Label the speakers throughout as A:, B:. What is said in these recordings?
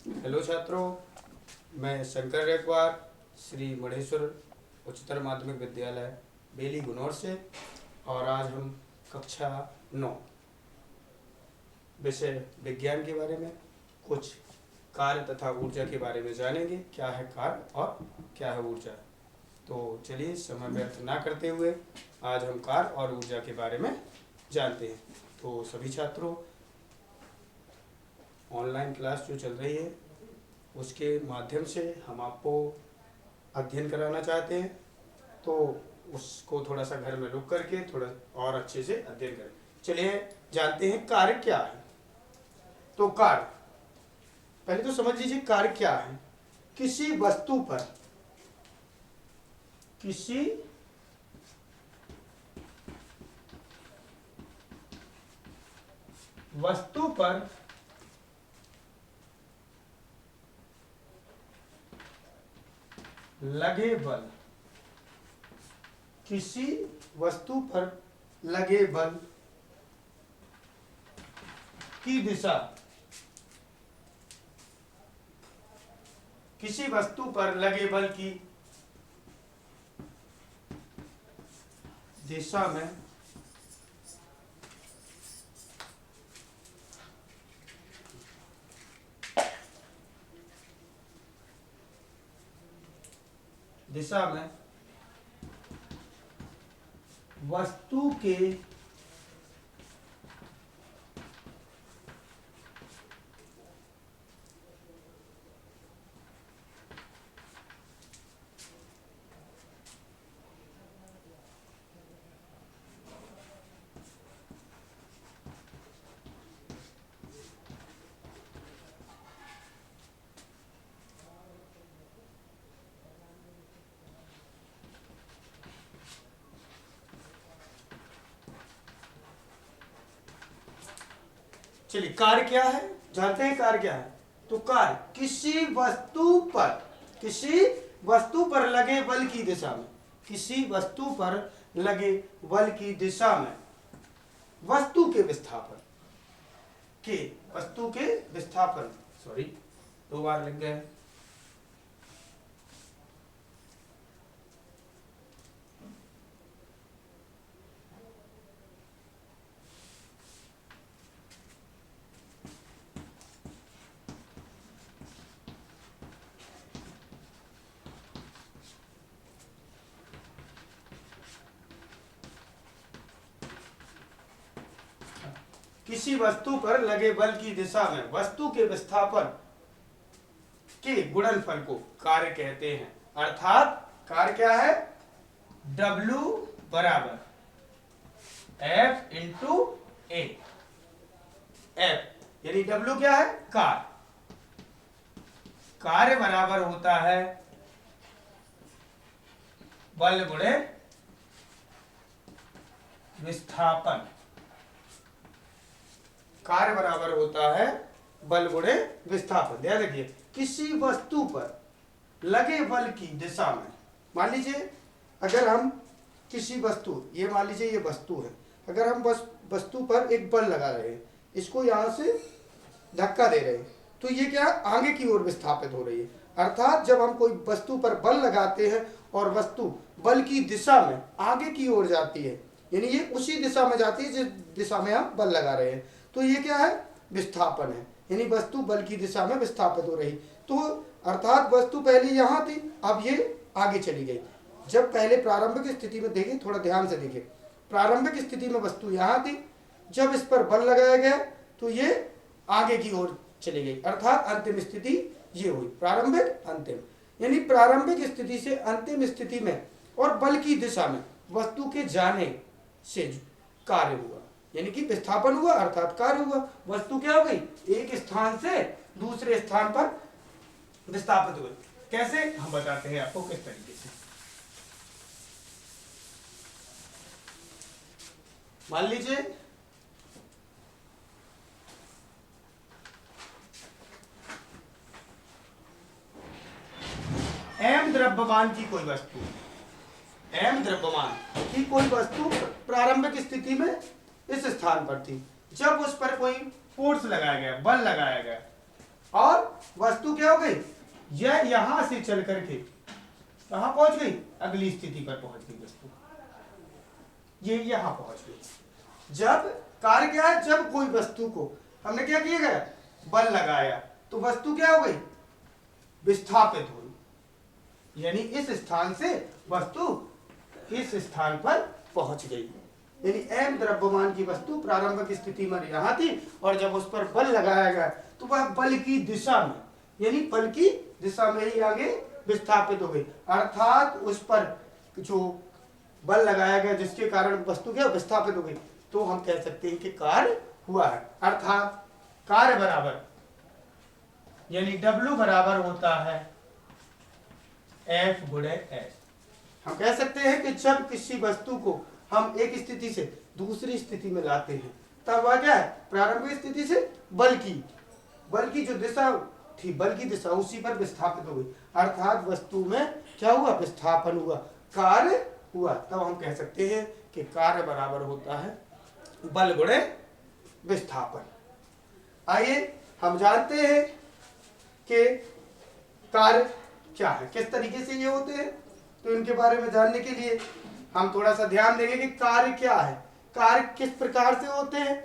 A: Hello छात्रों, मैं शंकर रेखवार श्री मणेश्वर उच्चतर माध्यमिक विद्यालय बेली गुनौर से। और आज हम कक्षा 9 विषय विज्ञान के बारे में कुछ कार्य तथा ऊर्जा के बारे में जानेंगे। क्या है कार्य और क्या है ऊर्जा। तो चलिए समय व्यर्थ ना करते हुए आज हम कार्य और ऊर्जा के बारे में जानते हैं। तो सभी छात्रों, ऑनलाइन क्लास जो चल रही है उसके माध्यम से हम आपको अध्ययन कराना चाहते हैं, तो उसको थोड़ा सा घर में रुक करके थोड़ा और अच्छे से अध्ययन करें। चलिए जानते हैं कार्य क्या है। तो कार्य पहले तो समझ लीजिए कार्य क्या है। किसी वस्तु पर लगे बल, किसी वस्तु पर लगे बल की दिशा, किसी वस्तु पर लगे बल की दिशा में वस्तु के चलिए कार्य क्या है जानते हैं। कार्य क्या है? तो कार्य किसी वस्तु पर लगे बल की दिशा में, किसी वस्तु पर लगे बल की दिशा में वस्तु के विस्थापन सॉरी 2 बार लिख गए। किसी वस्तु पर लगे बल की दिशा में वस्तु के विस्थापन के गुणनफल को कार्य कहते हैं। अर्थात कार्य क्या है? W बराबर F इंटू A। F यानी W क्या है? कार्य बराबर होता है बल गुणे विस्थापन। कार्य बराबर होता है बल गुणे विस्थापन। ध्यान रखिए, किसी वस्तु पर लगे बल की दिशा में, मान लीजिए अगर हम किसी वस्तु, ये मान लीजिए ये वस्तु है, अगर हम बस वस्तु पर एक बल लगा रहे हैं, इसको यहां से धक्का दे रहे हैं, तो ये क्या आगे की ओर विस्थापित हो रही है। अर्थात जब हम कोई वस्तु पर बल लगाते हैं और वस्तु बल की दिशा में आगे की ओर जाती है, यानी ये उसी दिशा में जाती है जिस दिशा में हम बल लगा रहे हैं, तो ये क्या है? विस्थापन है। यानी वस्तु बल की दिशा में विस्थापित हो रही। तो अर्थात वस्तु पहले यहां थी, अब ये आगे चली गई। जब पहले प्रारंभिक स्थिति में देखिए, थोड़ा ध्यान से देखिए, प्रारंभिक स्थिति में वस्तु यहां थी, जब इस पर बल लगाया गया तो ये आगे की ओर चली गई। अर्थात अंतिम स्थिति ये हुई, प्रारंभिक अंतिम। यानी प्रारंभिक स्थिति से अंतिम स्थिति में और बल की दिशा में वस्तु के जाने से कार्य हुआ, यानी कि विस्थापन हुआ अर्थात कार्य हुआ। वस्तु क्या हो गई? एक स्थान से दूसरे स्थान पर विस्थापित हुई। कैसे? हम बताते हैं आपको किस तरीके से। मान लीजिए m द्रव्यमान की कोई वस्तु, m द्रव्यमान की कोई वस्तु प्रारंभिक स्थिति में इस स्थान पर थी। जब उस पर कोई फोर्स लगाया गया, बल लगाया गया, और वस्तु क्या हो गई, यह यहां से चल करके कहां पहुंच गई, अगली स्थिति पर पहुंच गई वस्तु, ये यहां पहुंच गई। जब कार्य क्या है, जब कोई वस्तु को हमने क्या किया गया, बल लगाया, तो वस्तु क्या हो गई, विस्थापित हुई, यानी इस स्थान से वस्तु इस स्थान पर पहुंच गई। यानी m द्रव्यमान की वस्तु प्रारंभिक स्थिति में यहां थी और जब उस पर बल लगाया गया तो वह बल की दिशा में, यानी बल की दिशा में ही आगे विस्थापित हो गई, अर्थात उस पर जो बल लगाया गया जिसके कारण वस्तु क्या विस्थापित हो गई, तो हम कह सकते हैं कि कार्य हुआ है। अर्थात कार्य बराबर, यानी W बराबर होता है F गुणे S। हम कह सकते हैं कि जब किसी वस्तु को हम एक स्थिति से दूसरी स्थिति में लाते हैं तब वह क्या है, प्रारंभिक स्थिति से बल की जो दिशा थी, बल की दिशा उसी पर विस्थापित हो गई, अर्थात वस्तु में क्या हुआ, विस्थापन हुआ, कार्य हुआ। तब हम कह सकते हैं कि कार्य बराबर होता है बल गुणे विस्थापन। आइए हम जानते हैं कि कार्य क्या है, किस तरीके से ये होते हैं, तो इनके बारे में जानने के लिए हम थोड़ा सा ध्यान देंगे कि कार्य क्या है, कार्य किस प्रकार से होते हैं।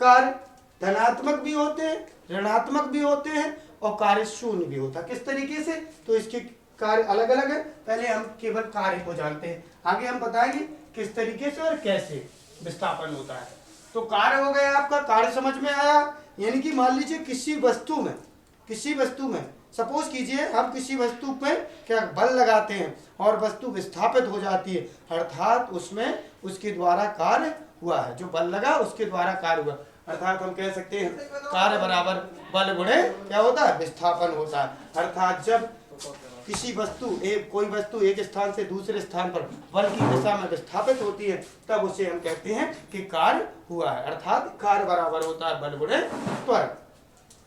A: कार्य धनात्मक भी होते हैं, ऋणात्मक भी होते हैं और कार्य शून्य भी होता है। किस तरीके से, तो इसके कार्य अलग अलग है। पहले हम केवल कार्य को जानते हैं, आगे हम बताएंगे किस तरीके से और कैसे विस्थापन होता है। तो कार्य हो गया आपका, कार्य समझ में आया। यानी कि मान लीजिए किसी वस्तु में सपोज कीजिए हम किसी वस्तु पर क्या बल लगाते हैं और वस्तु विस्थापित हो जाती है, अर्थात उसमें उसके द्वारा कार्य हुआ है, जो बल लगा उसके द्वारा कार्य हुआ, अर्थात हम कह सकते हैं कार्य बराबर बल गुणे क्या होता है, विस्थापन होता है। अर्थात जब किसी वस्तु कोई वस्तु एक स्थान से दूसरे स्थान पर बल की दिशा में विस्थापित होती है तब उसे हम कहते हैं कि कार्य हुआ है, अर्थात कार्य बराबर होता है बल गुणे त्वरण।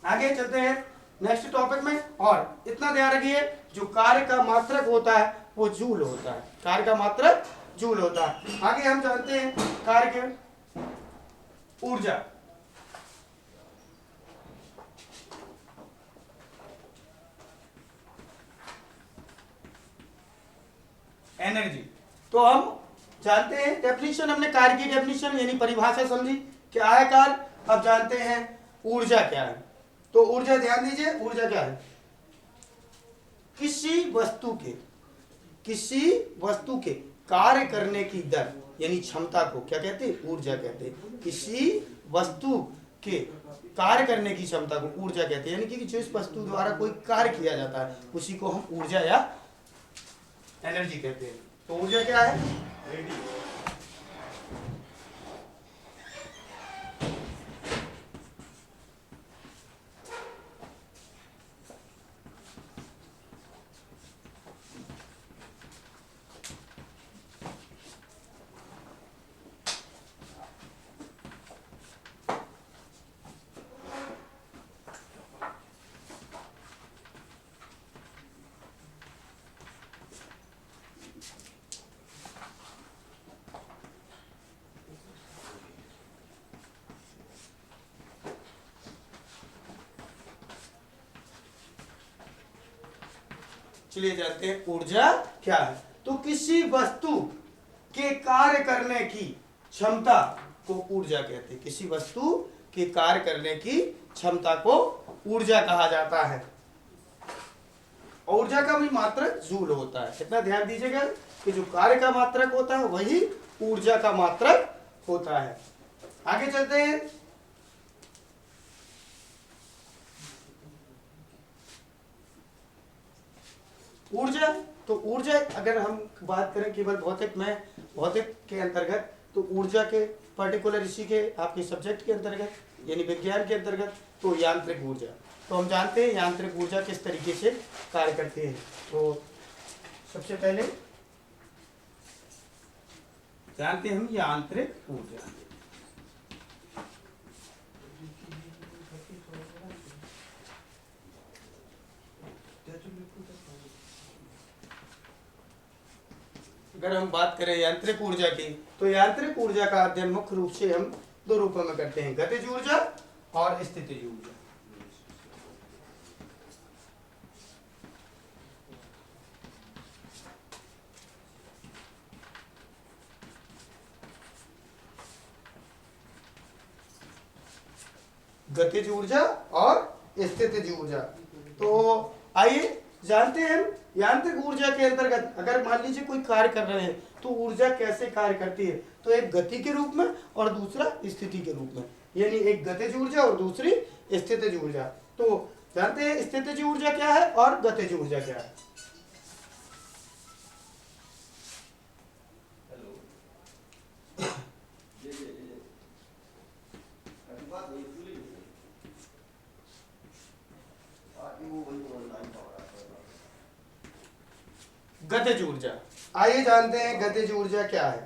A: आगे चलते हैं नेक्स्ट टॉपिक में, और इतना ध्यान रखिए जो कार्य का मात्रक होता है वो जूल होता है, कार्य का मात्रक जूल होता है। आगे हम जानते हैं कार्य के ऊर्जा, एनर्जी। तो हम जानते हैं डेफिनेशन, हमने कार्य की डेफिनेशन यानी परिभाषा समझी, क्या है कार्य। अब जानते हैं ऊर्जा क्या है। तो ऊर्जा ध्यान दीजिए, ऊर्जा क्या है, किसी वस्तु के कार्य करने की दर यानी क्षमता को क्या कहते हैं, ऊर्जा कहते हैं। किसी वस्तु के कार्य करने की क्षमता को ऊर्जा कहते हैं, यानी कि जिस वस्तु द्वारा कोई कार्य किया जाता है उसी को हम ऊर्जा या एनर्जी कहते हैं। तो ऊर्जा क्या है, चलिए जानते हैं ऊर्जा क्या है। तो किसी वस्तु के कार्य करने की क्षमता को ऊर्जा कहते हैं, किसी वस्तु के कार्य करने की क्षमता को ऊर्जा कहा जाता है। ऊर्जा का भी मात्रक जूल होता है, इतना ध्यान दीजिएगा कि जो कार्य का मात्रक होता है वही ऊर्जा का मात्रक होता है। आगे चलते हैं, ऊर्जा। तो ऊर्जा अगर हम बात करें केवल भौतिक के अंतर्गत, तो ऊर्जा के पर्टिकुलर इसी के आपके सब्जेक्ट के अंतर्गत यानी विज्ञान के अंतर्गत तो यांत्रिक ऊर्जा। तो हम जानते हैं यांत्रिक ऊर्जा किस तरीके से कार्य करती है। तो सबसे पहले जानते हैं हम यांत्रिक ऊर्जा। अगर हम बात करें यांत्रिक ऊर्जा की, तो यांत्रिक ऊर्जा का अध्ययन मुख्य रूप से हम दो रूपों में करते हैं, गतिज ऊर्जा और स्थितिज ऊर्जा। गतिज ऊर्जा और स्थितिज ऊर्जा। तो आइए जानते हैं हम यांत्रिक ऊर्जा के अंतर्गत अगर मान लीजिए कोई कार्य कर रहे हैं तो ऊर्जा कैसे कार्य करती है, तो एक गति के रूप में और दूसरा स्थिति के रूप में, यानी एक गतिज ऊर्जा और दूसरी स्थितिज ऊर्जा। तो जानते हैं स्थितिज ऊर्जा क्या है और गतिज ऊर्जा क्या है। गतिज ऊर्जा, आइए जानते हैं गतिज ऊर्जा क्या है।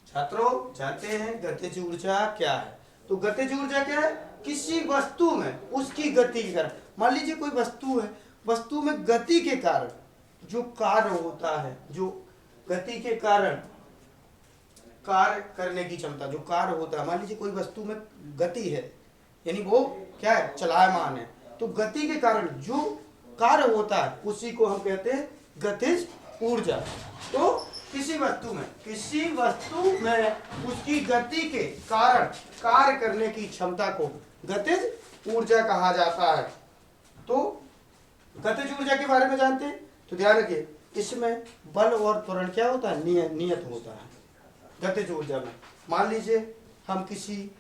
A: छात्रों जानते हैं गतिज ऊर्जा क्या है। तो गतिज ऊर्जा क्या है, किसी वस्तु में उसकी गति के कारण, मान लीजिए कोई वस्तु है, वस्तु में गति के कारण जो कार्य होता है, जो गति के कारण कार्य करने की क्षमता, जो कार्य होता है, मान लीजिए कोई वस्तु में गति है यानी वो क्या है, चलायमान है, तो गति के कारण जो कार्य होता है उसी को हम कहते हैं गतिज ऊर्जा। तो किसी वस्तु में उसकी गति के कारण कार्य करने की क्षमता को गतिज ऊर्जा कहा जाता है। तो गतिज ऊर्जा के बारे में जानते हैं तो ध्यान रखिए, इसमें बल और त्वरण क्या होता है, नियत होता है। गतिज ऊर्जा में मान लीजिए हम किसी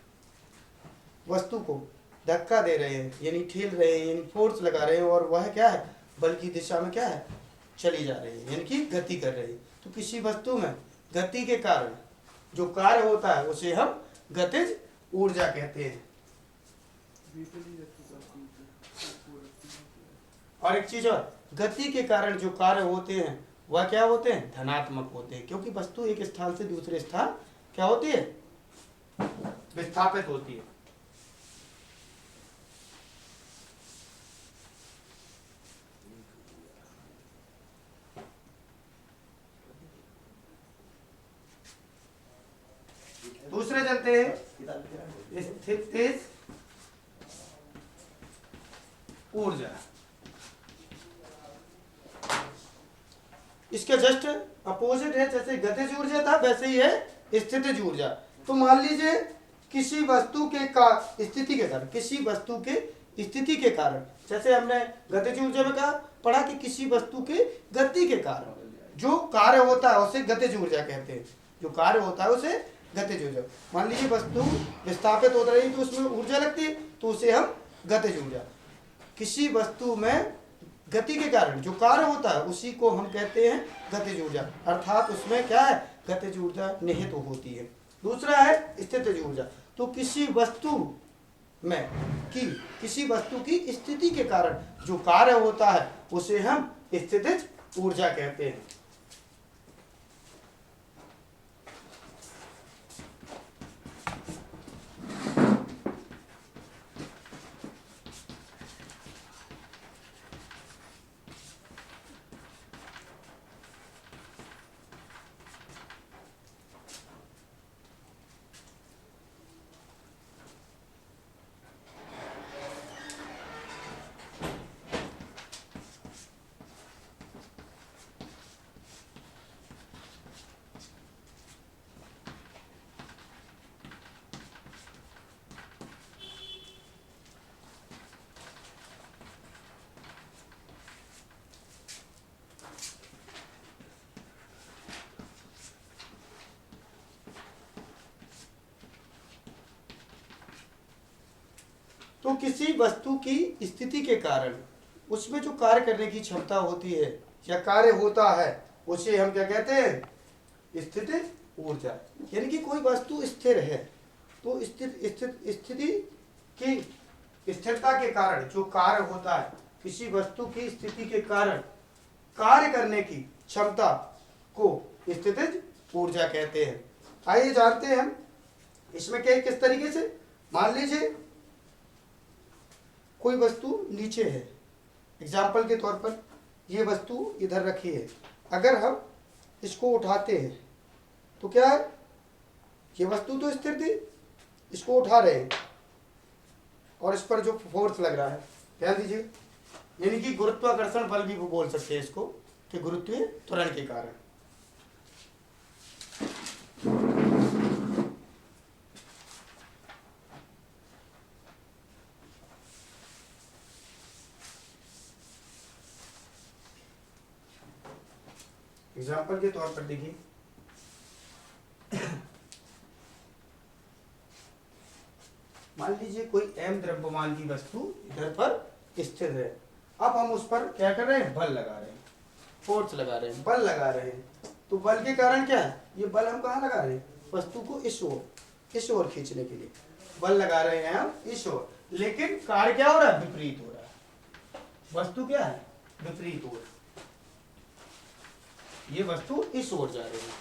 A: वस्तु को धक्का दे रहे हैं यानी ठेल रहे हैं यानी फोर्स लगा रहे हैं और वह क्या है, बल की दिशा में क्या है, चली जा रही है यानी कि गति कर रही है। तो किसी वस्तु में गति के कारण जो कार्य होता है उसे हम गतिज ऊर्जा कहते हैं। और एक चीज और, गति के कारण जो कार्य होते हैं वह क्या होते हैं, धनात्मक होते हैं, क्योंकि वस्तु एक स्थान से दूसरे स्थान क्या होती है, विस्थापित होती है। दूसरे चलते हैं स्थितिज ऊर्जा। इसके जस्ट अपोजिट है, जैसे गतिज ऊर्जा था वैसे ही है स्थितिज ऊर्जा। तो मान लीजिए किसी वस्तु के स्थिति के कारण, किसी वस्तु के स्थिति के कारण, जैसे हमने गतिज ऊर्जा में कहा पढ़ा कि किसी वस्तु के गति के कारण जो कार्य होता है उसे गतिज ऊर्जा कहते हैं, जो कार्य होता है उसे गतिज ऊर्जा। मान लीजिए वस्तु विस्थापित हो रही तो उसमें ऊर्जा लगती है तो उसे हम गतिज ऊर्जा। किसी वस्तु में गति के कारण जो कार्य होता है उसी को हम कहते हैं गतिज ऊर्जा, अर्थात उसमें क्या है, गतिज ऊर्जा निहित होती है। दूसरा है स्थितिज ऊर्जा। तो किसी वस्तु में किसी वस्तु की स्थिति के कारण जो कार्य होता है उसे हम स्थितिज ऊर्जा कहते हैं। तो किसी वस्तु की स्थिति के कारण उसमें जो कार्य करने की क्षमता होती है या कार्य होता है उसे हम क्या कहते हैं, स्थितिज ऊर्जा। यानी कि कोई वस्तु स्थिर है तो स्थिति की स्थिरता के कारण जो कार्य होता है, किसी वस्तु की स्थिति के कारण कार्य करने की क्षमता को स्थितिज ऊर्जा कहते हैं। आइए जानते हैं हम इसमें क्या किस तरीके से। मान लीजिए कोई वस्तु नीचे है, एग्जाम्पल के तौर पर ये वस्तु इधर रखी है, अगर हम इसको उठाते हैं तो क्या है, ये वस्तु तो स्थिर थी, इसको उठा रहे हैं और इस पर जो फोर्स लग रहा है, ध्यान दीजिए, यानी कि गुरुत्वाकर्षण बल भी वो बोल सकते हैं इसको कि गुरुत्वीय त्वरण के कारण। एग्जाम्पल के तौर पर देखिए, मान लीजिए कोई m द्रव्यमान की वस्तु इधर पर स्थिर है। अब हम उस पर क्या कर रहे हैं, बल लगा रहे हैं, फोर्स लगा रहे हैं, बल लगा रहे हैं। तो बल के कारण क्या है, ये बल हम कहाँ लगा रहे हैं, वस्तु को इस ओर खींचने के लिए बल लगा रहे हैं हम इस ओर, लेकिन कार्य क्या हो रहा है, विपरीत हो रहा है। वस्तु क्या है, विपरीत ओर, ये वस्तु इस ओर जा रही है,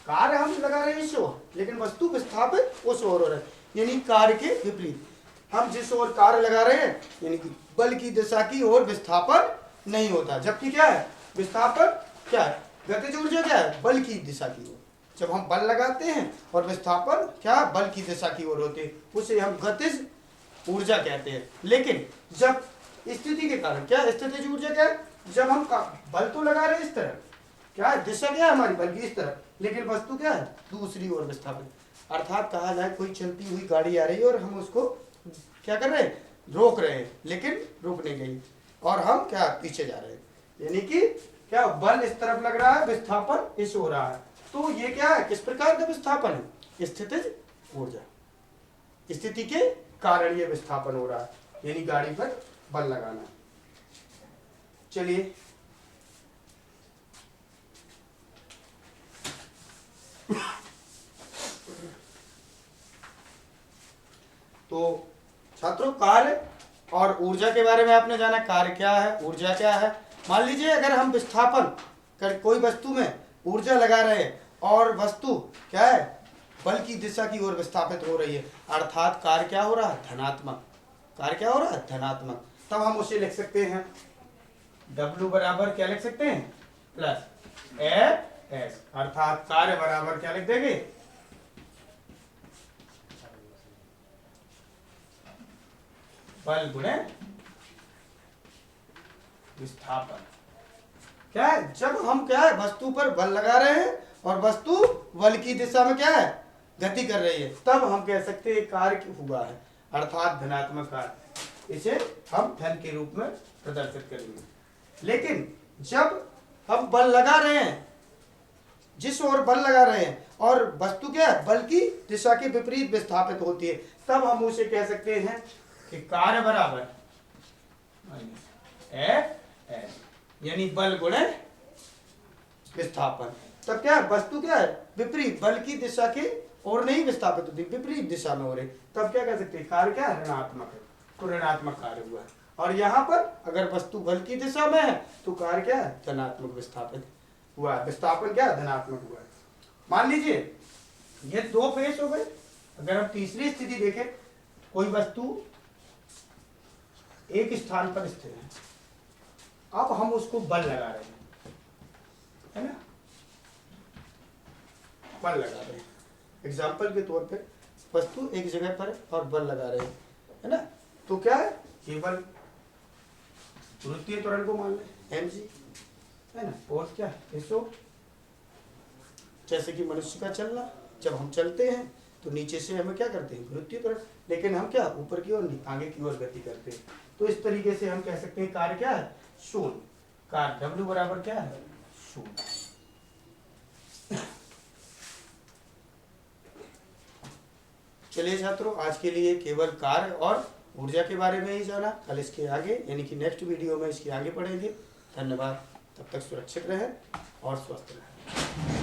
A: कार्य हम लगा रहे हैं इस ओर, लेकिन वस्तु विस्थापित उस ओर हो रहा है, यानी कार्य के विपरीत। हम जिस ओर कार्य लगा रहे हैं यानी कि बल की दिशा की ओर विस्थापन नहीं होता, जबकि क्या है, विस्थापन क्या है, गतिज ऊर्जा क्या है, बल की दिशा की ओर। जब हम बल लगाते हैं और विस्थापन क्या बल की दिशा की ओर होते हैं, उसे हम गतिज ऊर्जा कहते हैं। लेकिन जब स्थिति के कारण क्या, स्थितिज ऊर्जा क्या है, जब हम बल तो लगा रहे हैं इस तरह, क्या है, दिशा क्या है हमारी बल की इस तरह, लेकिन वस्तु क्या है, दूसरी ओर विस्थापित। अर्थात कहा जाए कोई चलती हुई गाड़ी आ रही है और हम उसको क्या कर रहे हैं, रोक रहे हैं, लेकिन रुक नहीं गई और हम क्या पीछे जा रहे हैं, यानी कि क्या बल इस तरफ लग रहा है, विस्थापन इस हो रहा है। तो ये क्या है, किस प्रकार का विस्थापन है, स्थितिज ऊर्जा, स्थिति के कारण ये विस्थापन हो रहा है, यानी गाड़ी पर बल लगाना। चलिए तो छात्रों, कार्य और ऊर्जा के बारे में आपने जाना, कार्य क्या है, ऊर्जा क्या है। मान लीजिए अगर हम विस्थापन कर कोई वस्तु में ऊर्जा लगा रहे हैं और वस्तु क्या है, बल की दिशा की ओर विस्थापित हो रही है, अर्थात कार्य क्या हो रहा है, धनात्मक, कार्य क्या हो रहा है, धनात्मक। तब हम उसे लिख सकते हैं W बराबर क्या लिख सकते हैं, प्लस F(s), अर्थात कार्य बराबर क्या लिख देंगे, बल गुणे विस्थापन। क्या है, जब हम क्या है, वस्तु पर बल लगा रहे हैं और वस्तु बल की दिशा में क्या है, गति कर रही है, तब हम कह सकते हैं कार्य हुआ है, अर्थात धनात्मक कार्य। इसे हम धन के रूप में प्रदर्शित करेंगे। लेकिन जब हम बल लगा रहे हैं, जिस ओर बल लगा रहे हैं और वस्तु क्या है, बल की दिशा के विपरीत विस्थापित होती है, तब हम उसे कह सकते हैं कि कार्य बराबर F(s), यानी बल गुणे विस्थापन। तब क्या है, वस्तु क्या है, विपरीत बल की दिशा के और नहीं विस्थापित होती, विपरीत दिशा में हो रही, तब क्या कह सकते हैं, कार्य क्या है, ऋणात्मक है, तो ऋणात्मक कार्य हुआ है। और यहाँ पर अगर वस्तु बल की दिशा में है तो कार्य क्या है, धनात्मक विस्थापित हुआ है, विस्थापन क्या है, धनात्मक हुआ है। मान लीजिए ये दो फेस हो गए। अगर हम तीसरी स्थिति देखें, कोई वस्तु एक स्थान पर स्थिर है, अब हम उसको बल लगा रहे हैं, है ना, बल लगा रहे हैं। एग्जाम्पल के तौर पे वस्तु एक जगह पर और बल लगा रहे हैं, है ना, तो क्या है, ये बल गुरुत्वीय त्वरण को मान लें mg, है ना, फोर्स क्या है, SO। जैसे कि मनुष्य का चलना, जब हम चलते हैं तो नीचे से हमें क्या करते हैं, गुरुत्वीय त्वरण, लेकिन हम क्या ऊपर की ओर नहीं, आगे की ओर गति करते हैं। तो इस तरीके से हम कह सकते हैं कार्य क्या है, शून्य, कार्य W बराबर क्या है, शून्य। चलिए छात्रों, आज के लिए केवल कार्य और ऊर्जा के बारे में ही जाना। कल इसके आगे यानी कि नेक्स्ट वीडियो में इसके आगे पढ़ेंगे। धन्यवाद। तब तक सुरक्षित रहें और स्वस्थ रहें।